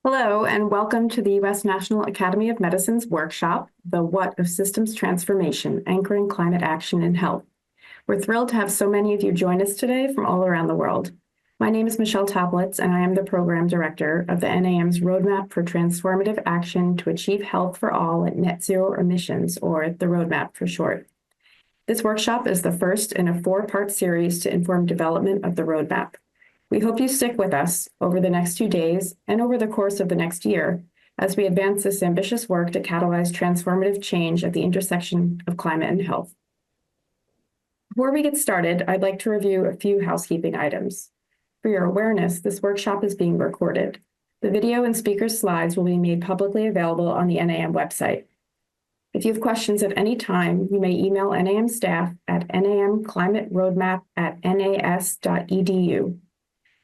Hello, and welcome to the U.S. National Academy of Medicine's workshop, The What of Systems Transformation, Anchoring Climate Action in Health. We're thrilled to have so many of you join us today from all around the world. My name is Michele Toplitz, and I am the Program Director of the NAM's Roadmap for Transformative Action to Achieve Health for All at Net Zero Emissions, or the Roadmap for short. This workshop is the first in a four-part series to inform development of the roadmap. We hope you stick with us over the next 2 days and over the course of the next year as we advance this ambitious work to catalyze transformative change at the intersection of climate and health. Before we get started, I'd like to review a few housekeeping items. For your awareness, this workshop is being recorded. The video and speaker slides will be made publicly available on the NAM website. If you have questions at any time, you may email NAM staff at namclimateroadmap@nas.edu.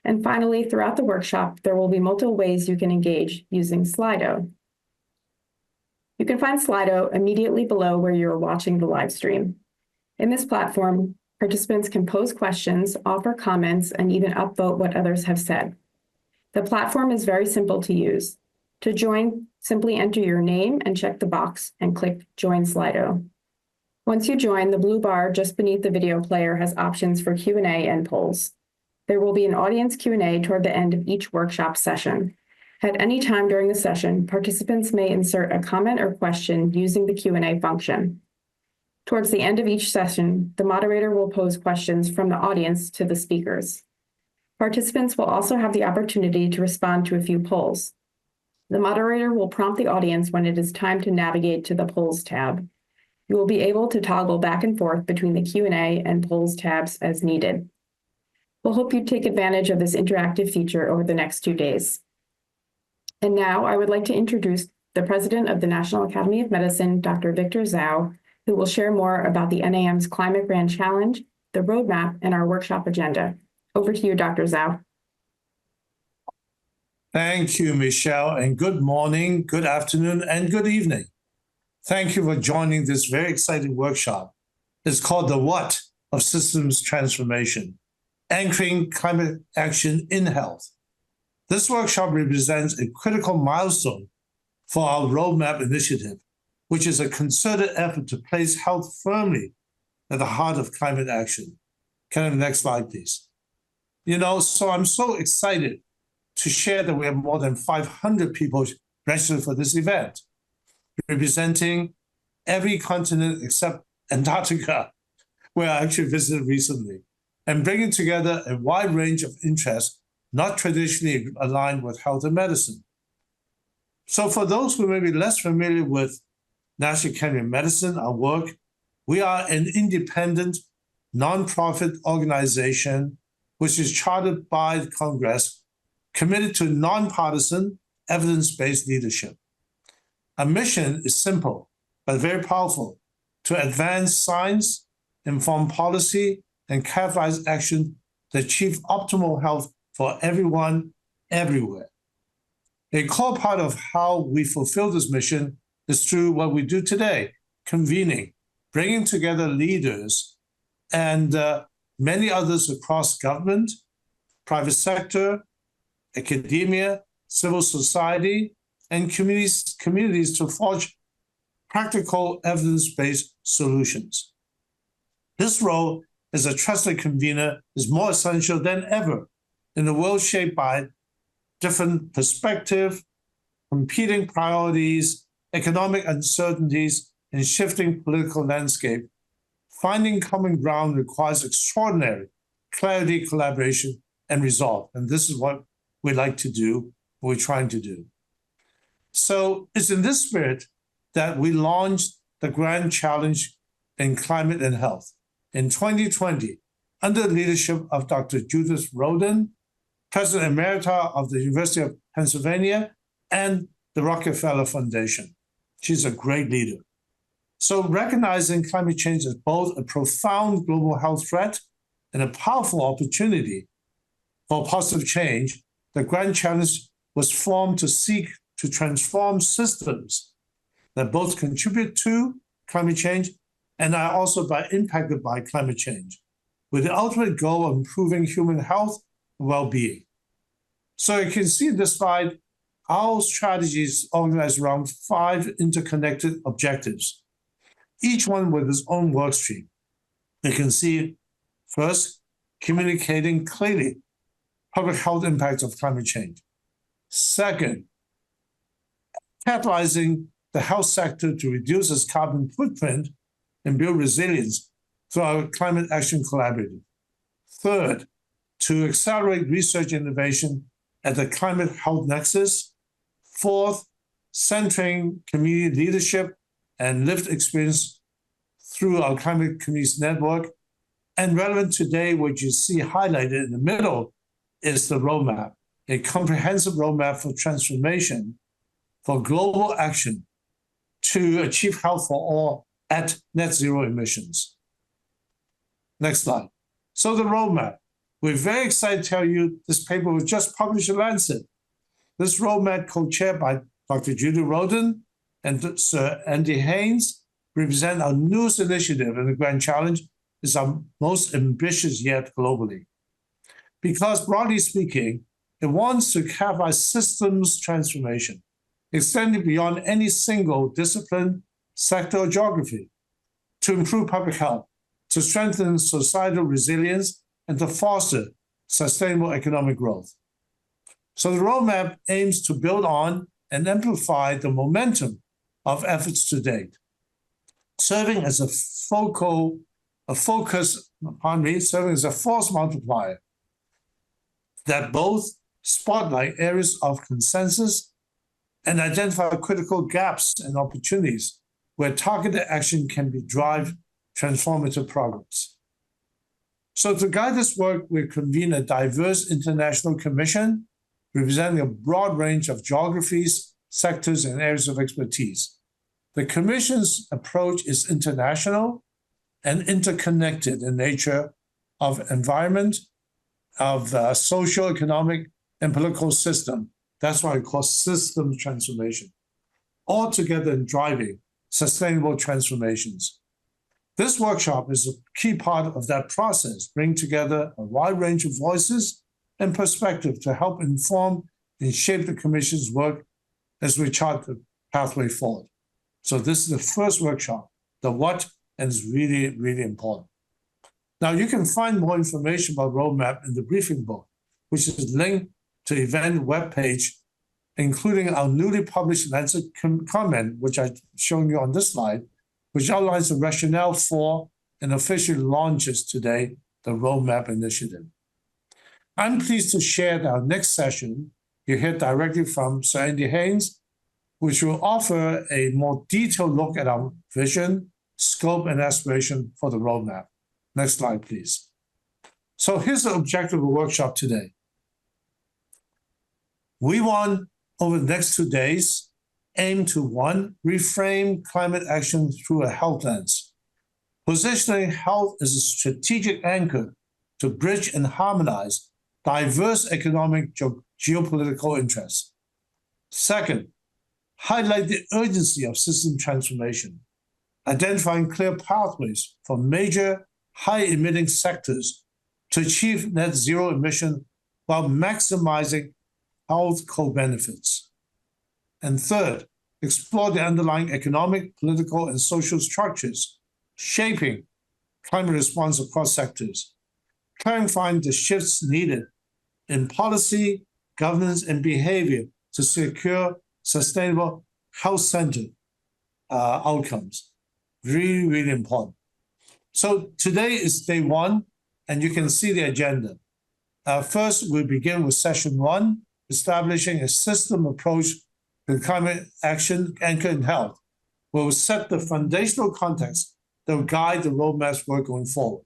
And finally, throughout the workshop, there will be multiple ways you can engage using Slido. You can find Slido immediately below where you're watching the live stream. In this platform, participants can pose questions, offer comments, and even upvote what others have said. The platform is very simple to use. To join, simply enter your name and check the box and click Join Slido. Once you join, the blue bar just beneath the video player has options for Q&A and polls. There will be an audience Q&A toward the end of each workshop session. At any time during the session, participants may insert a comment or question using the Q&A function. Towards the end of each session, the moderator will pose questions from the audience to the speakers. Participants will also have the opportunity to respond to a few polls. The moderator will prompt the audience when it is time to navigate to the Polls tab. You will be able to toggle back and forth between the Q&A and Polls tabs as needed. We'll hope you take advantage of this interactive feature over the next 2 days. And now I would like to introduce the President of the National Academy of Medicine, Dr. Victor Dzau, who will share more about the NAM's Climate Grand Challenge, the roadmap, and our workshop agenda. Over to you, Dr. Dzau. Thank you, Michele, and good morning, good afternoon, and good evening. Thank you for joining this very exciting workshop. It's called The What of Systems Transformation, Anchoring Climate Action in Health. This workshop represents a critical milestone for our Roadmap initiative, which is a concerted effort to place health firmly at the heart of climate action. Can I have the next slide, please? So I'm so excited to share that we have more than 500 people registered for this event, representing every continent except Antarctica, where I actually visited recently, and bringing together a wide range of interests not traditionally aligned with health and medicine. So for those who may be less familiar with National Academy of Medicine, our work, we are an independent, nonprofit organization which is chartered by the Congress, committed to nonpartisan, evidence-based leadership. Our mission is simple, but very powerful: to advance science, inform policy, and catalyze action to achieve optimal health for everyone, everywhere. A core part of how we fulfill this mission is through what we do today, convening, bringing together leaders and many others across government, private sector, academia, civil society, and communities to forge practical evidence-based solutions. This role as a trusted convener is more essential than ever in a world shaped by different perspectives, competing priorities, economic uncertainties, and shifting political landscape. Finding common ground requires extraordinary clarity, collaboration, and resolve. And this is what we like to do, what we're trying to do. So it's in this spirit that we launched the Grand Challenge in Climate and Health in 2020, under the leadership of Dr. Judith Rodin, President Emerita of the University of Pennsylvania, and the Rockefeller Foundation. She's a great leader. So recognizing climate change as both a profound global health threat and a powerful opportunity for positive change, the Grand Challenge was formed to seek to transform systems that both contribute to climate change and are also impacted by climate change, with the ultimate goal of improving human health and well-being. So you can see in this slide our strategy is organized around 5 interconnected objectives, each one with its own work stream. You can see, first, communicating clearly public health impacts of climate change. Second, catalyzing the health sector to reduce its carbon footprint and build resilience through our climate action collaborative. Third, to accelerate research innovation at the climate health nexus. Fourth, centering community leadership and lived experience through our climate communities network. And relevant today, what you see highlighted in the middle is the roadmap, a comprehensive roadmap for transformation for global action to achieve health for all at net zero emissions. Next slide. So the roadmap. We're very excited to tell you this paper was just published in Lancet. This roadmap, co-chaired by Dr. Judy Roden and Sir Andy Haynes, represent our newest initiative, and the Grand Challenge is our most ambitious yet globally. Because broadly speaking, it wants to catalyze systems transformation, extending beyond any single discipline, sector, or geography, to improve public health, to strengthen societal resilience, and to foster sustainable economic growth. So the roadmap aims to build on and amplify the momentum of efforts to date, serving as a serving as a force multiplier that both spotlight areas of consensus and identify critical gaps and opportunities where targeted action can drive transformative progress. So to guide this work, we convene a diverse international commission representing a broad range of geographies, sectors, and areas of expertise. The commission's approach is international and interconnected in nature of environment, of social, economic, and political system. That's why we call systems transformation, all together in driving sustainable transformations. This workshop is a key part of that process, bringing together a wide range of voices and perspectives to help inform and shape the Commission's work as we chart the pathway forward. So this is the first workshop, the what, and it's really, really important. Now you can find more information about roadmap in the briefing book, which is linked to the event webpage, including our newly published Lancet comment, which I've shown you on this slide, which outlines the rationale for and officially launches today the Roadmap Initiative. I'm pleased to share that our next session, you hear directly from Sir Andy Haynes, which will offer a more detailed look at our vision, scope, and aspiration for the roadmap. Next slide, please. So here's the objective of the workshop today. We want, over the next 2 days, aim to, 1, reframe climate action through a health lens, positioning health as a strategic anchor to bridge and harmonize diverse economic geopolitical interests. Second, highlight the urgency of system transformation, identifying clear pathways for major high-emitting sectors to achieve net zero emission while maximizing health co-benefits. And third, explore the underlying economic, political, and social structures shaping climate response across sectors, clarifying the shifts needed in policy, governance, and behavior to secure sustainable, health-centered outcomes. Really, really important. So today is day 1, and you can see the agenda. First, we'll begin with session 1, establishing a system approach to climate action anchored in health, where we'll set the foundational context that will guide the roadmap's work going forward.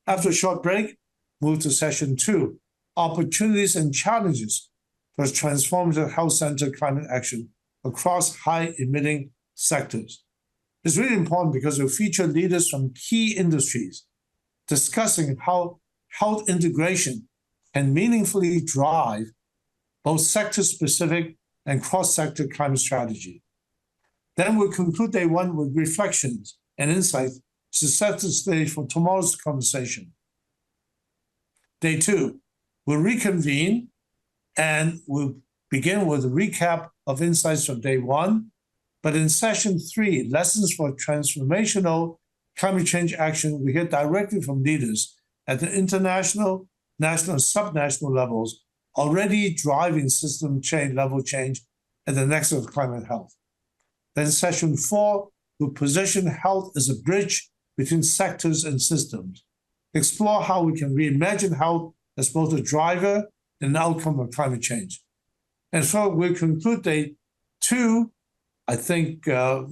After a short break, move to session 2, opportunities and challenges for transformative health-centered climate action across high-emitting sectors. It's really important because we'll feature leaders from key industries discussing how health integration can meaningfully drive both sector-specific and cross-sector climate strategy. Then we'll conclude day 1 with reflections and insights to set the stage for tomorrow's conversation. Day 2, we'll reconvene and we'll begin with a recap of insights from day one. But in session 3, lessons for transformational climate change action, we hear directly from leaders at the international, national, and subnational levels already driving system change, level change at the nexus of climate health. Then session 4 will position health as a bridge between sectors and systems, explore how we can reimagine health as both a driver and an outcome of climate change. And so we'll conclude day 2. I think, I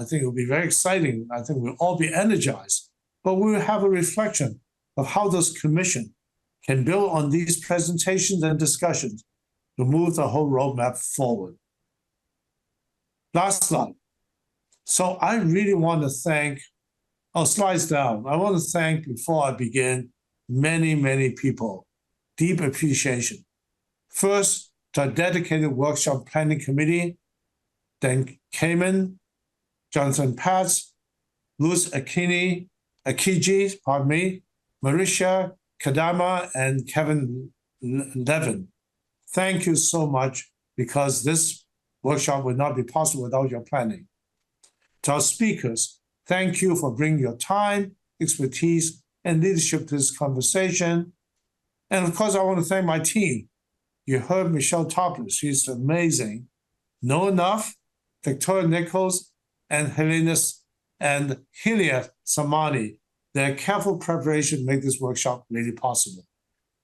think it'll be very exciting. I think we'll all be energized, but we'll have a reflection of how this commission can build on these presentations and discussions to move the whole roadmap forward. Last slide. So I really want to thank, slides down. I want to thank, before I begin, many, many people. Deep appreciation. First, to our dedicated workshop planning committee, then Cayman, Jonathan Patz, Luz Akiji, Marisha Kadama, and Kevin Levin. Thank you so much, because this workshop would not be possible without your planning. To our speakers, thank you for bringing your time, expertise, and leadership to this conversation. And of course, I want to thank my team. You heard Michele Toplitz, she's amazing. Know Enough, Victoria Nichols, and Helenas and Hilia Samani. Their careful preparation made this workshop really possible.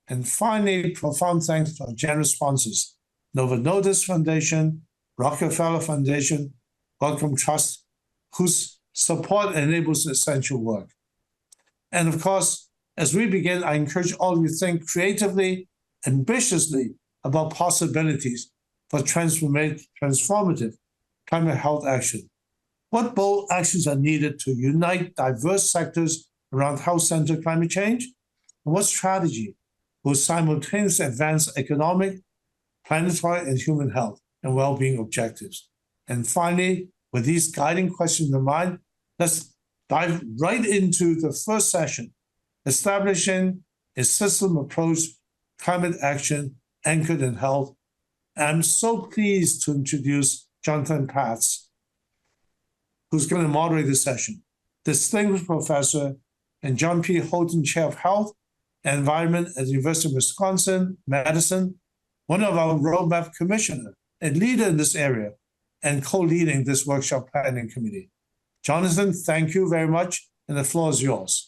And finally, profound thanks to our generous sponsors, Nova Notice Foundation, Rockefeller Foundation, Wellcome Trust, whose support enables essential work. And of course, as we begin, I encourage all of you to think creatively, ambitiously about possibilities for transformative climate health action. What bold actions are needed to unite diverse sectors around health-centered climate change? And what strategy will simultaneously advance economic, planetary, and human health and well-being objectives? And finally, with these guiding questions in mind, let's dive right into the first session, establishing a system approach climate action anchored in health. I'm so pleased to introduce Jonathan Patz, who's going to moderate this session, distinguished professor and John P. Houghton Chair of Health and Environment at the University of Wisconsin, Madison, one of our roadmap commissioners, a leader in this area, and co-leading this workshop planning committee. Jonathan, thank you very much, and the floor is yours.